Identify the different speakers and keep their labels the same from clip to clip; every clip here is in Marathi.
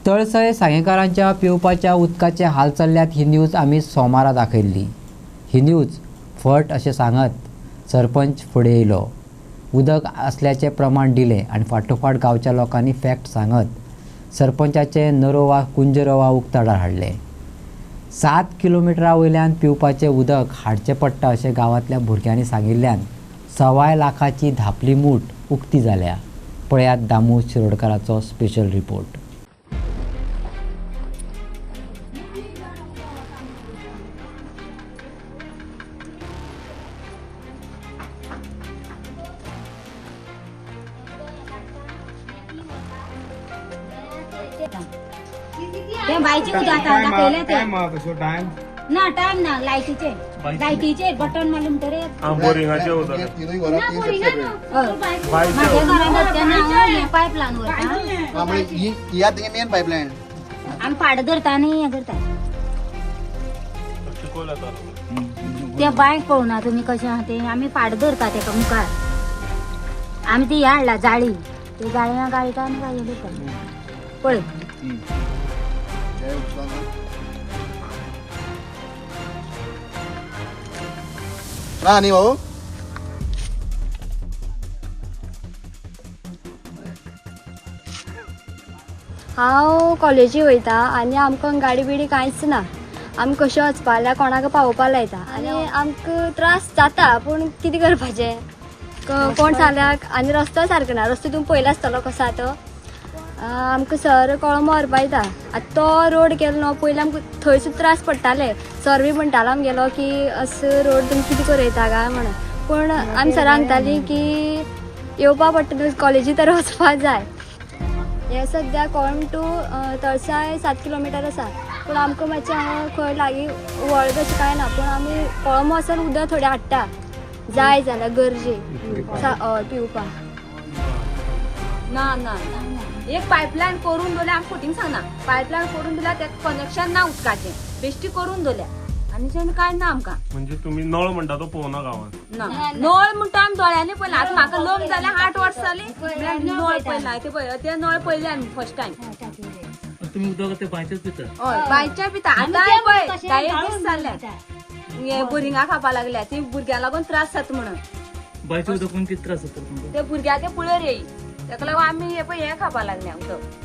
Speaker 1: तळसय सांगेकारांच्या पिवपाच्या उदकाचे हाल चल्ल्यात ही न्यूज आम्ही सोमारा दाखयल्ली। ही न्यूज फट अशें सांगत सरपंच फुडें येयलो। उदक असल्याचे प्रमाण दिले आणि फाटोफाट गांवच्या लोकांनी फॅक्ट सांगत सरपंचाचे नरो वा कुंजरो वा उक्ताडार हाडले। 7 किलोमिटरा वयल्यान पिवपाचे उदक हाडचें पडटा अशें गांवांतल्या भुरग्यांनी सांगिल्ल्यान 2.25 लाखाची धापली मूठ उक्ती जाल्या। पळयात दामू शिरोडकाराचो स्पेशल रिपोर्ट।
Speaker 2: ते बाईचे उद्या दाखवले ते
Speaker 3: टाइम
Speaker 2: ना टाइम ना लाईटीचे बटन मालूम तरी
Speaker 3: बोरिंगाचे होतं
Speaker 2: माझ्या घरामध्ये ना पाईपलाईन वर
Speaker 4: या मेन पाईपलाईन
Speaker 2: आम्ही पाड धरता आणि हे धरता त्या बाईक पळू ना तुम्ही कशा आहात ते आम्ही पाड धरता ते मुखार आम्ही ती हाडला जाळी ते जाळी गाळीता आणि काय देता पळ
Speaker 4: नाही भाऊ
Speaker 5: हांव कॉलेजी वयता आनी आमकां गाडी बिडी कांयच ना आमी कशें वचपा जाल्यार कोणाक पावोवपा लायता आनी आमकां त्रास जाता पूण कितें करपाचें कोण सांगल्यार आनी रस्तो सारको ना रस्तो तुमी पयलो आसतलो कसो आहा तो आमकां सर कळमो व्हरपा येता आतां तो रोड केलो न्हू पयलीं आमकां थंयसून त्रास पडटाले सर बी म्हणटालो आमगेलो की असो रोड तुमी कितें करयता काय म्हणून पूण आमी सराक सांगतालीं की येवपा पडटा कॉलेजी तर वचपा जाय। हे सद्या कोळम टू तळसाय 7 किलोमिटर आसा पूण आमकां मातशें हांगा खंय लागीं व्हड तशें कांय ना पूण आमी कळमो वचून उदक थोडें हाडटा जाय जाल्यार गरजे पिवपाक
Speaker 6: ना ना एक पाईपलाईन करून दोल्या आमी फुटींग सांगना पाईपलाईन करून दिल्या ते कनेक्शन ना उदकाचें बेश्टी करून दोल्या आनी जेन्ना काय ना आमकां
Speaker 3: म्हणजे तुम्ही नळ म्हणटा तो पोवना गावात
Speaker 6: ना नळ म्हणटा आमी दोळ्यांनी पळयला आतां म्हाका लग्न जालें 8 वर्सां जालीं नळ पळयला ते नळ पळयले आमी फर्स्ट टायम
Speaker 7: तुम्ही उदक ते बांयचेच पिता
Speaker 6: हय बांयच्या पिता आतां पळय 10 दीस जाले बोरिंगा खावपा लागल्या ती भुरग्यां लागून त्रास जाता म्हणून
Speaker 7: बांयचें उदक कोण किती त्रास जाता तुमकां
Speaker 6: ते भुरग्याचे पुळेर येई ताका लागून आमी हे पळय हे खावपा लागल्या उदक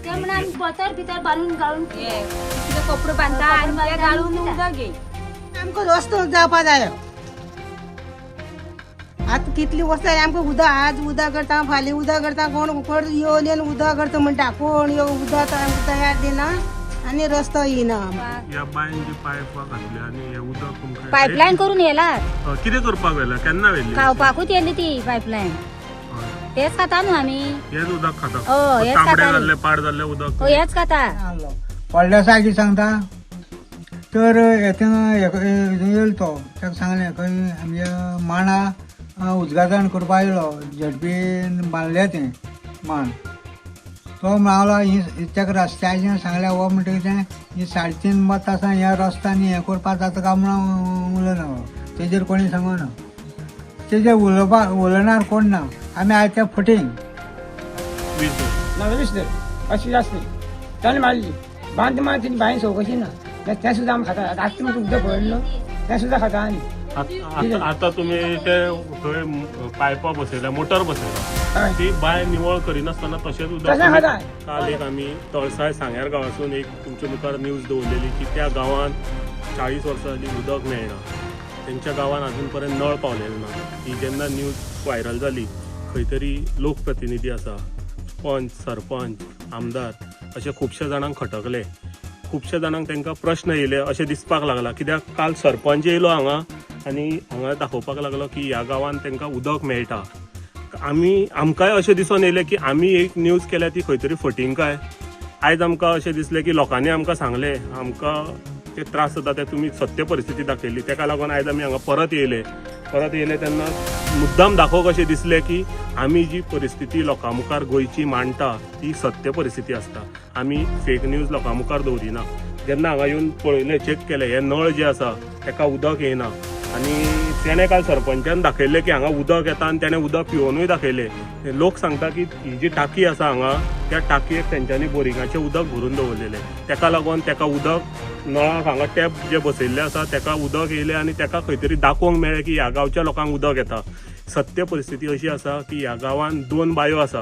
Speaker 2: ते म्हणून आम्ही पतर भितर बांधून गाळून
Speaker 6: हे कितें कपडे बांदता आनी ते गाळून उदक घेई
Speaker 8: आमकां रस्तो जावपा जाय आतां कितली वर्सां जालीं आमकां उदक आज उदक करता फाल्यां उदक करता कोण कोण येवन येवन उदक करता म्हणटा कोण येवन उदक आमकां तयार दिना आनी रस्तो येना
Speaker 3: या बायन जी पायपा घातली आणि हे उदक तुमकां
Speaker 2: पाईपलाईन करून येला
Speaker 3: कितें करपाक व्हेला केन्ना व्हेली
Speaker 2: खावपाकूच येली ती पाईपलाईन तेच खाता न्हू आमी
Speaker 3: हेच उदक खाता
Speaker 2: हेच
Speaker 3: तांबडे
Speaker 2: खाता
Speaker 3: जाल्ले पाड जाल्ले उदक
Speaker 2: हेच खाता
Speaker 9: व्हडल्या सायटी सांगता तर येयलो तो ताका सांगलें खंय आमच्या मांडा उदघाटन करपा येयलो झडपीन बांदलें तें मांड तो म्हणालो ताका रस्त्याचें सांगलें हो म्हणटा कितें ही 3.5 वता आसा ह्या रस्त्यानी हें करपा जाता काय म्हणून उलयना तेजेर कोणी सांगना तेजेर उलयणार कोण ना आमी आयज त्या फटींग
Speaker 10: अशी जास्त त्याने मारली बांध मारती बाहेर चौकशी ना त्या सुद्धा आम्ही खाता रात्री मग उदक पडलो त्या सुद्धा खाता आम्ही
Speaker 3: आता तुम्ही ते थंय पायपा बसयल्या मोटर बसयला ती बाय निवळ करिनासतना तशेंच उदक काल एक आमी तळसाय सांग्यार गांवासून एक तुमच्या मुखार न्यूज दवरलेली की त्या गांवांत 40 वर्सां जालीं उदक मेळना तेंच्या गांवांत अजून पर्यंत नळ पावलेलो ना। ही जेन्ना न्यूज व्हायरल जाली खंय तरी लोकप्रतिनिधी आसा पंच सरपंच आमदार अशे खुबशे जाणांक खटकले खुबशे जाणांक तांकां प्रश्न येयले अशें दिसपाक लागला कित्याक काल सरपंच येयलो हांगा आनी हांगा दाखोवपाक लागलो की ह्या गांवांत तांकां उदक मेळटा आमकांय अशें दिसून येयलें की आमी एक न्यूज केल्या ती खंय तरी फटींग काय आयज आमकां अशें दिसलें की लोकांनी आमकां सांगलें आमकां ते त्रास जाता ते तुमी सत्य परिस्थिती दाखयल्ली तेका लागून आयज आमी हांगा परत येयले तेन्ना मुद्दाम दाखोवंक अशें दिसलें की आमी जी परिस्थिती लोकां मुखार गोंयची मांडटा ती सत्य परिस्थिती आसता आमी फेक न्यूज लोकां मुखार दवरिना जेन्ना हांगा येवन पळयलें चॅक केलें हे नळ जे आसा ताका उदक येना आनी त्याने काल सरपंचान दाखयले की हांगा उदक येता आनी त्याने उदक पिवनूय दाखयले. लोक सांगता की ही जी टाकी आसा हांगा त्या टाकयेक तेंच्यांनी बोरिंगाचें उदक भरून दवरलेलें. तेका लागून तेका उदक नळाक हांगा टॅप जे बसयल्ले आसा तेका उदक येयलें आनी तेका खंय तरी दाखोवंक मेळ्ळें की ह्या गांवच्या लोकांक उदक येता. सत्य परिस्थिती अशी आसा की ह्या गांवांत 2 बांयो आसा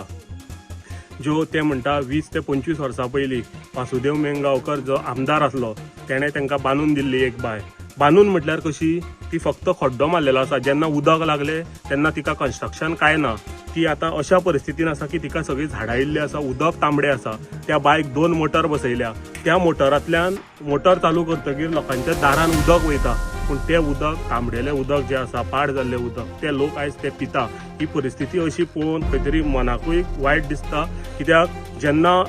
Speaker 3: ज्यो ते म्हणटा 20 ते 25 वर्सां पयलीं वासुदेव मेंगावकर जो आमदार आसलो तेणें तांकां बांदून दिल्ली एक बांय. बांदून म्हटल्यार कशी, ती फक्त खड्डो मारलेलो आसा. जेन्ना उदक लागले तेन्ना तिका कन्स्ट्रक्शन काय ना. ती आतां अशा परिस्थितीन आसा की तिका सगळी झाडां येयल्ली आसा, उदक तांबडें आसा. त्या बांयक 2 मोटर बसयल्या. त्या मोटरांतल्यान मोटर चालू करतकीर लोकांच्या दारान उदक वयता. पूण तें उदक तांबडेलें उदक जें आसा, पाड जाल्लें उदक, तें लोक आयज ते पिता. ही परिस्थिती अशी पळोवन खंय तरी मनाकूय वायट दिसता. कित्याक जेन्ना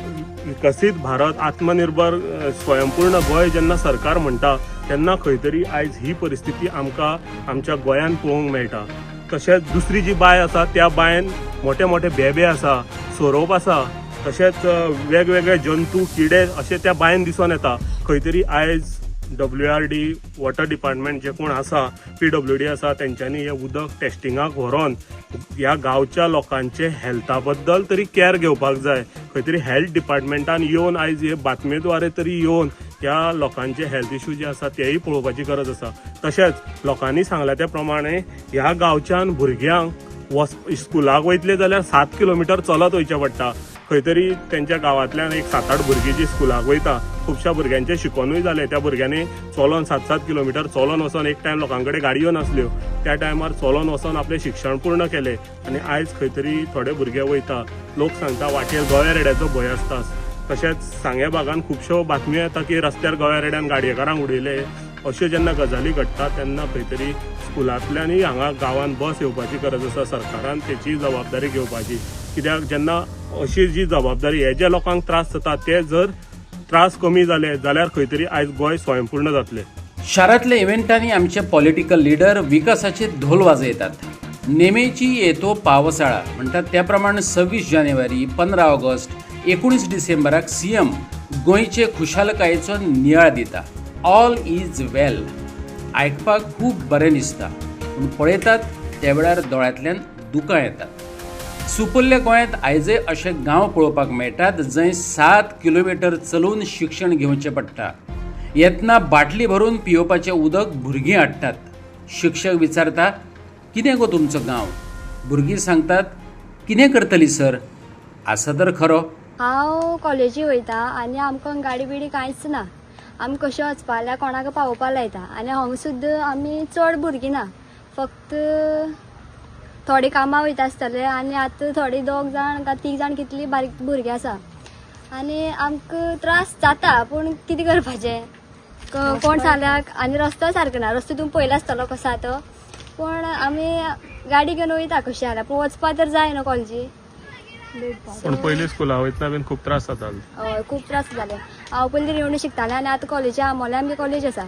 Speaker 3: विकसीत भारत, आत्मनिर्भर स्वयंपूर्ण गोंय जेन्ना सरकार म्हणटा तेन्ना खंय तरी आयज ही परिस्थिती आमकां आमच्या गोंयान पळोवंक मेळटा. तशेंच दुसरी जी बांय आसा त्या बांयन मोठे मोठे बेबे आसा, सोरोप आसा, तशेंच वेगवेगळे जंतू, किडे अशे त्या बांयन दिसून येता. खंय तरी आयज WRD, वॉटर डिपार्टमेंट जे कोण आसा, PWD आसा, तेंच्यांनी हे उदक टेस्टिंगाक व्हरोन ह्या गांवच्या लोकांचे हेल्था बद्दल तरी केअर घेवपाक जाय. खंय तरी हेल्थ डिपार्टमेंटान येवन आयज हे बातमेद्वारे तरी येवन ह्या लोकांचे हेल्थ इश्यू जे आसा तेही पळोवपाची गरज आसा. तशेंच लोकांनी सांगला त्या प्रमाणे ह्या गांवच्यान भुरग्यांक स्कुलाक वयतले जाल्यार 7 किलोमिटर चलत वयचें पडटा. खंय तरी तेंच्या गांवांतल्यान एक 7-8 भुरगीं जी स्कुलाक वयता, खुबश्या भुरग्यांचें शिकोनूय जालें. त्या भुरग्यांनी चलोन 7-7 किलोमिटर चलोन वचोन, एक टायम लोकां कडेन गाडयो नासल्यो, त्या टायमार चलोन वचोन आपलें शिक्षण पूर्ण केलें. आनी आयज खंय तरी थोडे भुरगे वयता. लोक सांगता वाटेर गव्या रेड्याचो भंय आसता. तशेंच सांगे भागान खुबश्यो बातम्यो येता की रस्त्यार गव्या रेड्यान गाडयेकारांक उडयले. अश्यो जेन्ना गजाली घडटा तेन्ना खंय तरी स्कुलांतल्यानय हांगा गांवांत बस येवपाची गरज आसा. सरकारान तेची जबाबदारी घेवपाची. कित्याक जेन्ना अशी जी जबाबदारी, हे जे लोकांक त्रास जाता ते जर त्रास कमी जाले जाल्यार खंय तरी आयज गोंय स्वयंपूर्ण जातलें.
Speaker 11: शारांतल्या इव्हेंटांनी आमचे पॉलिटिकल लिडर विकासाचे धोल वाजयतात. नेमेची येतो पावसाळा म्हणटात त्या प्रमाणे 26 जानेवारी, 15 ऑगस्ट, 19 डिसेंबराक CM गोंयचे खुशालकायेचो नियाळ दिता. ऑल इज वेल आयकपाक खूब बरें दिसता, पूण पळयतात त्या वेळार दोळ्यांतल्यान दुकां येतात. सुपल्ल्या गोंयांत आयजय अशे गांव पळोवपाक मेळटात जंय 7 किलोमिटर चलून शिक्षण घेवचें पडटा. येतना बाटली भरून पिवपाचें उदक भुरगीं हाडटात. शिक्षक विचारता, कितें गो तुमचो गांव? भुरगीं सांगतात, कितें करतली सर? आसा तर खरो.
Speaker 5: हांव कॉलेजी वयता आनी आमकां गाडी बिडी कांयच ना. आमी कशें वचपा जाल्यार कोणाक पावोवपा लायता. आनी हांगा सुद्दां आमी चड भुरगीं ना, फक्त थोडी कामां वयता आसतले. आनी आतां थोडी 2 जाण काय 3 जाण कितलीं बारीक भुरगीं आसा. आनी आमकां त्रास जाता, पूण कितें करपाचें? कोण सांगल्याक. आनी रस्तो सारको ना. रस्तो तुमी पयलो आसतलो कसो आसा तो. पूण आमी गाडी घेवन वयता कशें जाल्यार, पूण वचपा तर जाय न्हू कॉलेजी.
Speaker 3: पण पयलीं स्कुला वयतना बीन खूब त्रास जाताले.
Speaker 5: हय, खूब त्रास जाले. हांव पयलीं रेवणी शिकतालें आनी आतां कॉलेजी आमोल्या आमगे कॉलेज आसा.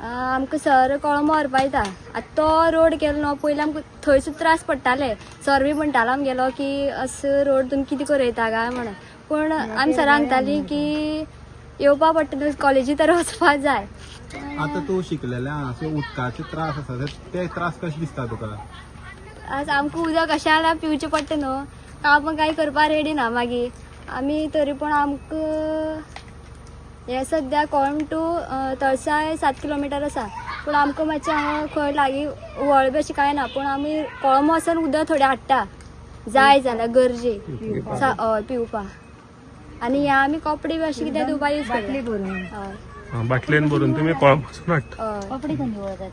Speaker 5: आमकां सर कळमो व्हरपा येता. आतां तो रोड केलो न्हू, पयलीं आमकां थंय सुद्दां त्रास पडटाले. सर बी म्हणटालो आमगेलो की असो रोड तुमी कितें करयता काय म्हणून. पूण आमी सराक सांगताली की येवपा पडटा न्हू, कॉलेजी तर वचपा जाय.
Speaker 4: आता तू शिकलेल्या असे उदकाचे त्रास आसा ते त्रास कशे दिसता तुका?
Speaker 5: आज आमकां उदक अशें जाल्यार पिवचें पडटा न्हू, आमकां कांय करपा रेडी ना. मागीर आमी तरी पूण आमकां हे सद्या कोळम टू तळसाय 7 किलोमिटर आसा. पूण आमकां मातशें हांगा खंय लागीं व्हळ बी अशें कांय ना. पूण आमी कोळम वचून उदक थोडें हाडटा जाय जाल्यार गरजे हय पिवपा. आनी हे आमी कपडे बी अशें कितें धुवपा यूज
Speaker 2: बाटली भरून.
Speaker 5: हय,
Speaker 3: बाटलेन भरून तुमी कोळमासून हाडटा.
Speaker 5: हय.
Speaker 2: कपडे खंय निवळता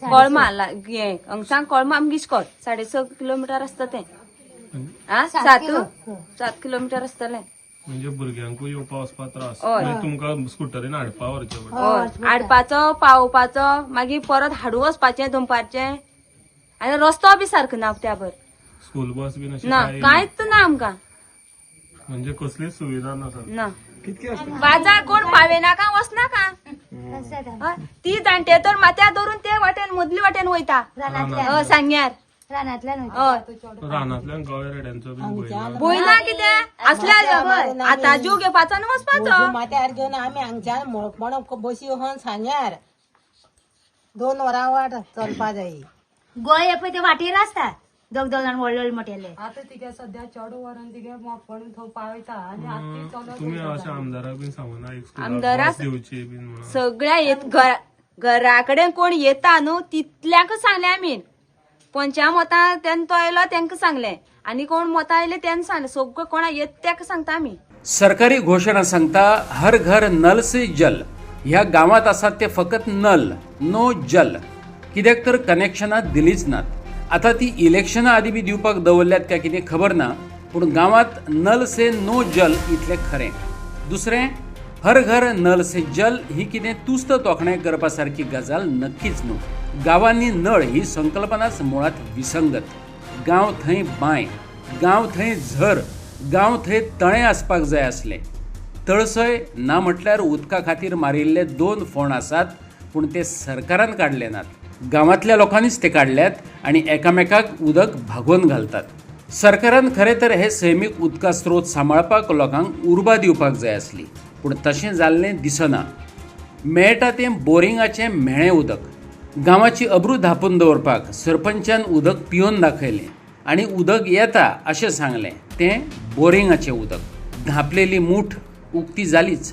Speaker 6: कळमा हे हांगसान कळमा आमगे इश्कोत 6.5 किलोमिटर आसता तें. 7 किलोमिटर आसतलें.
Speaker 3: म्हणजे भुरग्यांकूय येवपा वचपा त्रास.
Speaker 6: हय.
Speaker 3: मागीर तुमकां स्कुटरीन हाडपा व्हरचें पडटा.
Speaker 6: हाडपाचो, पावोवपाचो, मागीर परत हाडून वचपाचें, दनपारचें. आनी रस्तो बी सारको ना त्या भर.
Speaker 3: स्कूल बस बीन अशी
Speaker 6: ना, कांयच ना आमकां.
Speaker 3: म्हणजे कसलीच सुविधा नासा.
Speaker 6: ना. बाजार कोण पावेनाका वचनाका. ती जाणटे तर माथ्या धरून ते वाटेन मदली वाटेन वयता सांग्यार.
Speaker 2: रानांतल्यान
Speaker 3: रानांतल्यान गव्या रेड्यांचो बीन भंय.
Speaker 6: भंय कितें असल्या आतां जीव घेवपाचो आनी वचपाचो.
Speaker 8: माथ्यार घेवन आमी हांगच्यान मोळपण बसी वचोन सांग्यार 2 वरां वाट चलपा जाय.
Speaker 2: गोंय हे पळय ते वाटेर आसतात दोग जाण व्हडले मोठेले.
Speaker 6: आता तिगे सध्या चड वरान तिगे मोपण थंय पावयता आनी आतां ती चलत
Speaker 3: तुम्ही अशें आमदाराक बीन सांगूना एक
Speaker 6: आमदाराक
Speaker 3: दिवची बीन म्हणून.
Speaker 6: सगळ्या घराकडे कोण येता न्हू तितल्याक सांगले आमी. पंचा मतां तेन्ना तो आयलो तांकां सांगले आनी कोण मतां आयले तेन्ना सांगले. सगळं कोणा येत ताका सांगता आमी.
Speaker 11: सरकारी घोषणा सांगता हर घर नल से जल. ह्या गावात आसात ते फकत नल, नो जल. कित्याक तर कनेक्शनां दिलीच नात. आता ती इलेक्शनां आदी बी दिवपाक दवरल्यात काय कितें खबर ना, पूण गावात नल से नो जल इतलें खरें. दुसरें, हर घर नल से जल ही कितें तुस्त तोखणाय करपा सारकी गजाल नक्कीच न्हू. गावांनी नळ ही संकल्पनाच मुळात विसंगत. गांव थंय बांय, गांव थंय झर, गांव थंय तळें आसपाक जाय आसलें. तळसय ना म्हटल्यार उदका खातीर मारिल्ले 2 फोंड आसात, पूण ते सरकारान काडले नात. गांवांतल्या लोकांनीच ते काडल्यात आनी एकामेकाक उदक भागोवन घालतात. सरकारान खरें तर हे सैमीक उदका स्त्रोत सांबाळपाक लोकांक उर्बा दिवपाक जाय आसली, पूण तशें जाल्लें दिसना. मेळटा तें बोरिंगाचें म्हेळें उदक. गांवाची अब्रू धांपून दवरपाक सरपंचान उदक पिवन दाखयलें आनी उदक येता अशें सांगलें. तें बोरिंगाचें उदक. धांपलेली मूठ उक्ती जालीच.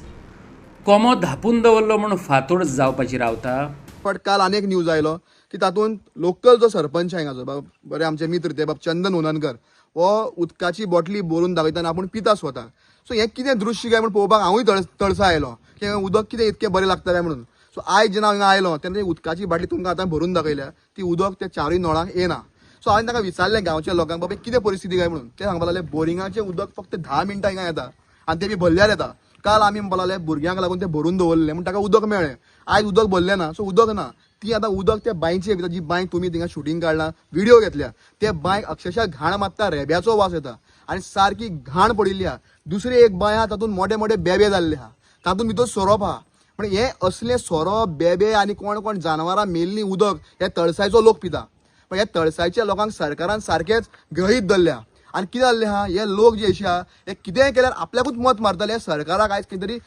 Speaker 11: कोमो धांपून दवरलो म्हूण फातोड जावपाची रावता.
Speaker 12: बट काल अनेक न्यूज आयलो की तातूंत लोकल जो सरपंच आहे हांगाचो बरे आमचे मित्र ते चंदन उननकर हो उदकाची बॉटली भरून दाखयतना आपूण पिता स्वता. सो हें कितें दृश्य काय म्हण पळोवपाक हांवूय तळसा आयलो की उदक कितें इतकें बरें लागता काय म्हणून. सो आयज जेन्ना हांगा आयलो तेन्ना उदकाची बाटली तुमकां आतां भरून दाखयल्या ती उदक त्या 4 नळांक येना. सो हांवें ताका विचारलें गांवच्या लोकांक बाबा कितें परिस्थिती काय म्हणून. ते सांगपाक लागले बोरिंगाचें उदक फक्त 10 मिनटां हिंगा येता आनी ते बी भरल्यार येता. काल आमी म्हणपाक लागले भुरग्यांक लागून ते भरून दवरलें म्हण ताका उदक मेळ्ळें. आयज उदक भरलें ना. सो उदक ना. ती आतां उदक त्या बांयची जी बांय तुमी थिंगा शुटींग काडलां व्हिडिओ घेतल्या त्या बांयक अक्षरशः घाण मारता, रेब्याचो वास येता आनी सारकी घाण पडिल्ली आहा. दुसरी एक बांय आहा तातूंत मोठे मोठे बेबे जाल्ले आहा, तातूंत भितर सोरोप आहा. पण हे असले सोरोप बेबे आनी कोण कोण जनावरां मेल्लीं उदक हे तळसायचो लोक पिता. पण ह्या तळसायच्या लोकांक सरकारान सारकेंच गृहीत धरल्या. आनी कितें जाल्लें आहा हे लोक जे आसा हे कितेंय केल्यार आपल्याकूच मत मारतले. सरकाराक आयज कितें तरी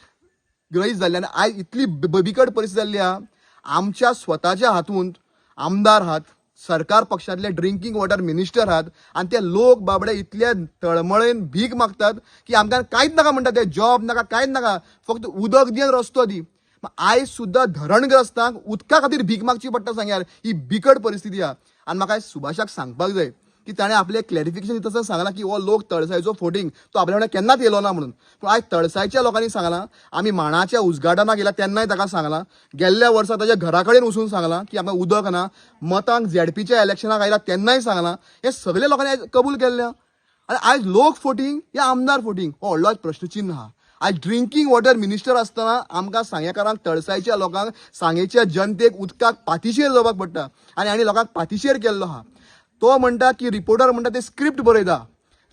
Speaker 12: गृहीत जाल्लें आनी आयज इतली बिकट परिस्थिती जाल्ली आहा. आमच्या स्वताच्या हातूंत आमदार आहात, सरकार पक्षांतले ड्रिंकींग वॉटर मिनिस्टर आहात आनी ते लोक बाबडे इतले तळमळेन भीक मागतात की आमकां कांयच नाका म्हणटा ते. जॉब नाका, कांयच नाका, फक्त उदक दी आनी रस्तो दी. आयज सुद्दां धरणग्रस्तांक उदका खातीर भीक मागची पडटा सांग्यार. ही बिकट परिस्थिती आहा. आनी म्हाका सुभाषाक सांगपाक जाय की ताणें आपलें क्लॅरिफिकेशन तसं सांगलां की हो लोक तळसायचो फोटींग तो आपल्या वांगडा केन्नाच येयलो ना म्हणून. पूण आयज तळसायच्या लोकांनी सांगलां, आमी माणाच्या उजगाटनाक गेल्या तेन्नाय ताका सांगलां, गेल्ल्या वर्सा ताच्या घरा कडेन वचून सांगलां की आमकां उदक ना. मतांक झेडपीच्या इलेक्शनाक आयला तेन्नाय सांगलां. हे सगळे लोकांनी आयज कबूल केल्लें. आनी आयज लोक फोटींग या आमदार फोटींग हो व्हडलो प्रश्नचिन्ह आहा. आयज ड्रिंकींग वॉटर मिनिस्टर आसतना आमकां सांगेकारांक तळसायच्या लोकांक सांगेच्या जनतेक उदकाक पाठीशेर जावपाक पडटा आनी लोकांक पाठीशेर केल्लो आहा. तो म्हणटा की रिपोर्टर म्हणटा ते स्क्रिप्ट बरयता,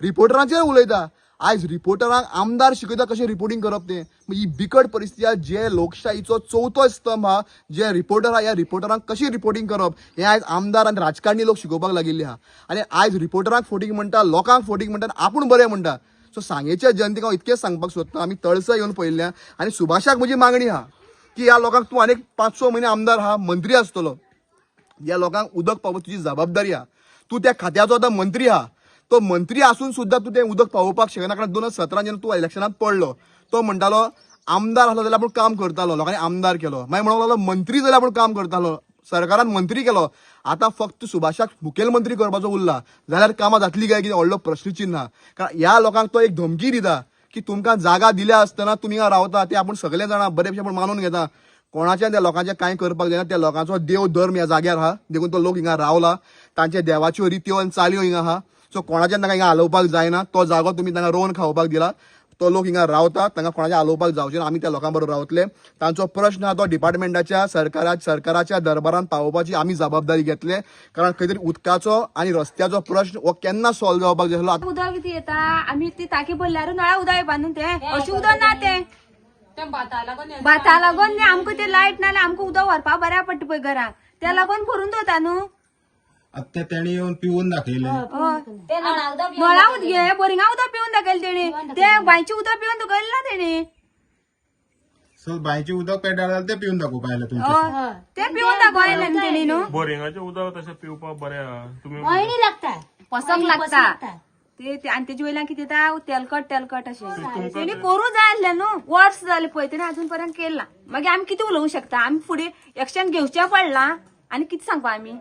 Speaker 12: रिपोर्टरांचेर उलयता. आयज रिपोर्टरांक आमदार शिकयता कशें रिपोर्टिंग करप तें. ही बिकट परिस्थिती आहा. जे लोकशाहीचो 4थो स्तंभ आहा, जे रिपोर्टर आहा ह्या रिपोर्टरांक कशी रिपोर्टिंग करप हें आयज आमदार आनी राजकारणी लोक शिकोवपाक लागिल्ले आहा. आनी आयज रिपोर्टरांक फोटींग म्हणटा, लोकांक फोटींग म्हणटा, आपूण बरें म्हणटा. सो सांगेच्या जनतेक हांव इतकेंच सांगपाक सोदता, आमी तळसा येवन पळयल्ल्या आनी सुभाषाक म्हजी मागणी आहा की ह्या लोकांक तूं आनीक 5-6 म्हयने आमदार आहा, मंत्री आसतलो. ह्या लोकांक उदक पावोवप तुजी जबाबदारी आहा. तूं त्या खात्याचो आतां मंत्री आहा. तो मंत्री आसून सुद्दां तूं तें उदक पावोवपाक शकना. कारण 2017 जेन्ना तूं इलेक्शनांत पडलो तो म्हणटालो आमदार आसलो जाल्यार आपूण काम करतालो, लोकांनी आमदार केलो. मागीर म्हणूंक लागलो मंत्री जाल्यार आपूण काम करतालो, सरकारान मंत्री केलो. आतां फक्त सुभाषाक मुखेलमंत्री करपाचो उरला जाल्यार कामां जातली काय कितें व्हडलो प्रश्नचिन्ह आहा. कारण ह्या लोकांक तो एक धमकी दिता की तुमकां जागा दिल्या आसतना तुमी हांगा रावता ते आपूण सगळे जाणां बरेपशे आपूण मानून घेता. कोणाचें त्या लोकांचें कांय करपाक जायना. त्या लोकांचो देव धर्म ह्या जाग्यार आहा, देखून तो लोक हिंगा रावला. तांचे देवाच्यो रित्यो आनी चालयो हिंगा आहा. सो कोणाच्यान तांकां हिंगा हालोवपाक जायना. तो जागो तुमी तांकां रोवन खावपाक दिला. तो लोक हिंगा रावता, तांकां कोणाचें हालोवपाक जावचें ना. आमी त्या लोकां बरोबर रावतले. तांचो प्रश्न आहा तो डिपार्टमेंटाच्या सरकाराच्या दरबारान पावोवपाची आमी जबाबदारी घेतले. कारण खंय तरी उदकाचो आनी रस्त्याचो प्रश्न हो केन्ना सॉल्व जावपाक जाय आसलो.
Speaker 6: उदक कितें येता आमी ती टाकी भरल्यार नळा उदक येवपा न्हू तें अशें उदक ना तें भाता लागून आमकां ते लायट ना आमकां उदक व्हरपा बऱ्या पडटा पळय घरांक त्या लागून भरून दवरता न्हू.
Speaker 4: आतां तेणी येवन पिवून दाखयलें.
Speaker 6: नळा उदक घे, बोरिंगा उदक पिवन दाखयलें तेणी, ते बांयचें उदक पिवन दाखयलें ना तेणी.
Speaker 4: सो बांयचे उदक पेड्डार जाल्यार ते पिवन दाखोवपा आयले तुमचे
Speaker 6: ते पिऊन दाखवायला तेणी न्हू
Speaker 3: बोरिंगाचें उदक तशें पिवपाक बरें आहा तुम्ही
Speaker 2: मळणी लागता
Speaker 6: पसंक लागता ते आणि तेजे वयल्यान कितें जाता तेलकट अशें तेणी करूं जाय आसलें न्हू वर्स जालें पळय तेणी अजून पर्यंत केला मागीर आमी कितें उलोवंक शकता आमी फुडें एक्शन घेवचें पडलां आनी कितें सांगपा आमी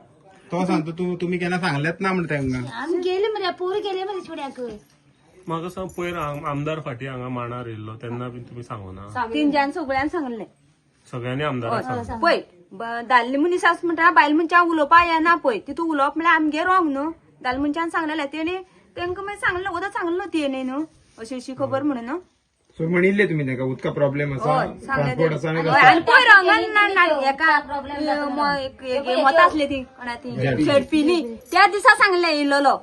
Speaker 4: तो सांगता तुमी केन्ना सांगलेत ना म्हणटा तांकां
Speaker 2: आमी गेले मरे पोरी गेले मरे छोड्याक
Speaker 3: म्हाका सांग पयर आमदार फाटी हांगा मांडार येयल्लो तेन्ना बी तुमी सांगना
Speaker 6: तिनच्यान सगळ्यान सांगलें
Speaker 3: सगळ्यांनी आमदाराक सांगलें
Speaker 6: पळय दादले मनीस आसा म्हणटा बायल मनशां उलोवपा येना पळय तितू उलोवप म्हळ्यार आमगे रॉंग न्हू दादले मनशान सांगलेलें तेणी तांकां मागीर सांगलें उदक सांगलो तेणी न्हू अशी अशी खबर म्हणून न्हू
Speaker 4: सो म्हणिल्ले तुमी ताका उदका प्रॉब्लेम आसा ट्रान्सपोर्ट आसा आनी
Speaker 6: आणि पयर हांगा एका मत आसली ती कोणा ती शेडपिली त्या दिसा सांगलें येयलोलो